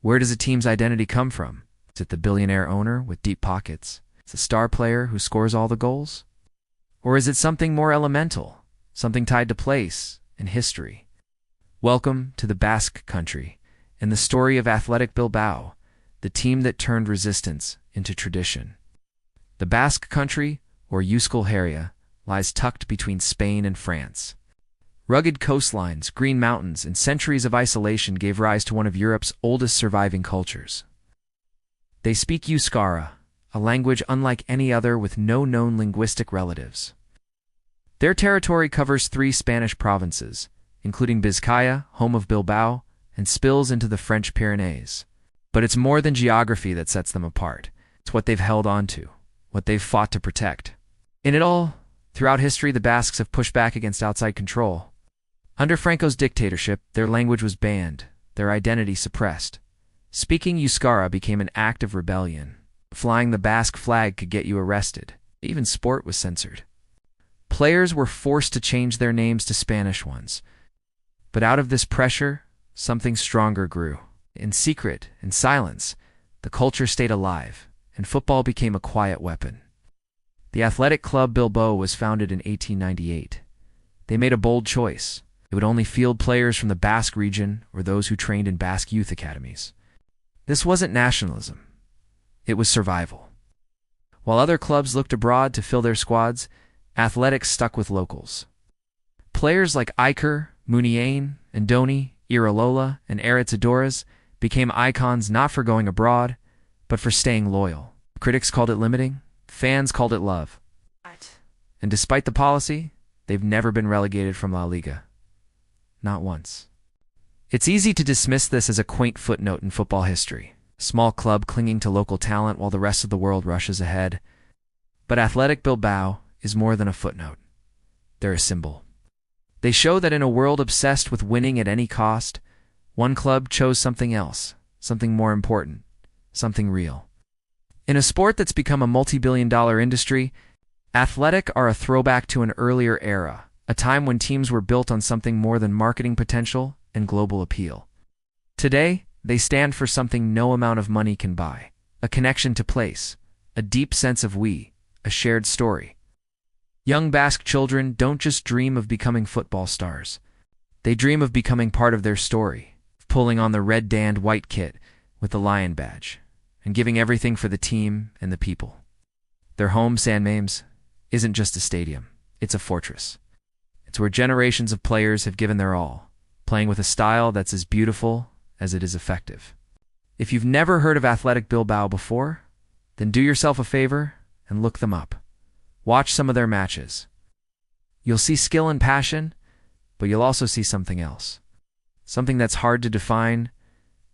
Where does a team's identity come from? Is it the billionaire owner with deep pockets? It's the star player who scores all the goals? Or is it something more elemental, something tied to place and history? Welcome to the Basque country and the story of Athletic Bilbao, the team that turned resistance into tradition. The Basque country, or Euskal Herria, lies tucked between Spain and France. Rugged coastlines, green mountains, and centuries of isolation gave rise to one of Europe's oldest surviving cultures. They speak Euskara, a language unlike any other with no known linguistic relatives. Their territory covers 3 Spanish provinces, including Vizcaya, home of Bilbao, and spills into the French Pyrenees. But it's more than geography that sets them apart. It's what they've held on to, what they've fought to protect. In it all, throughout history, the Basques have pushed back against outside control. Under Franco's dictatorship, their language was banned, their identity suppressed. Speaking Euskara became an act of rebellion. Flying the Basque flag could get you arrested. Even sport was censored. Players were forced to change their names to Spanish ones. But out of this pressure, something stronger grew. In secret, in silence, the culture stayed alive, and football became a quiet weapon. The Athletic Club Bilbao was founded in 1898. They made a bold choice. It would only field players from the Basque region or those who trained in Basque youth academies. This wasn't nationalism. It was survival. While other clubs looked abroad to fill their squads, Athletics stuck with locals. Players like Iker, Muniain, Andoni, Iralola, and Aritz Adoras became icons not for going abroad, but for staying loyal. Critics called it limiting, fans called it love. And despite the policy, they've never been relegated from La Liga. Not once. It's easy to dismiss this as a quaint footnote in football history, a small club clinging to local talent while the rest of the world rushes ahead. But Athletic Bilbao is more than a footnote. They're a symbol. They show that in a world obsessed with winning at any cost, one club chose something else, something more important, something real. In a sport that's become a multi-billion-dollar industry, Athletic are a throwback to an earlier era, a time when teams were built on something more than marketing potential and global appeal. Today, they stand for something no amount of money can buy: a connection to place, a deep sense of we, a shared story. Young Basque children don't just dream of becoming football stars. They dream of becoming part of their story, of pulling on the red danned white kit with the lion badge, and giving everything for the team and the people. Their home, San Mames, isn't just a stadium. It's a fortress. It's where generations of players have given their all, playing with a style that's as beautiful as it is effective. If you've never heard of Athletic Bilbao before, then do yourself a favor and look them up. Watch some of their matches. You'll see skill and passion, but you'll also see something else. Something that's hard to define,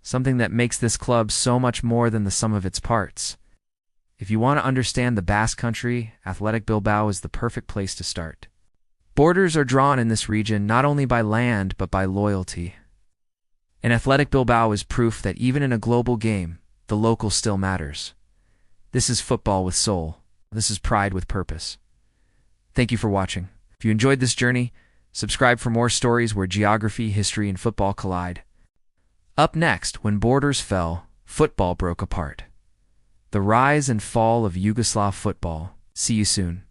something that makes this club so much more than the sum of its parts. If you want to understand the Basque country, Athletic Bilbao is the perfect place to start. Borders are drawn in this region not only by land, but by loyalty. And Athletic Bilbao is proof that even in a global game, the local still matters. This is football with soul. This is pride with purpose. Thank you for watching. If you enjoyed this journey, subscribe for more stories where geography, history, and football collide. Up next, when borders fell, football broke apart. The rise and fall of Yugoslav football. See you soon.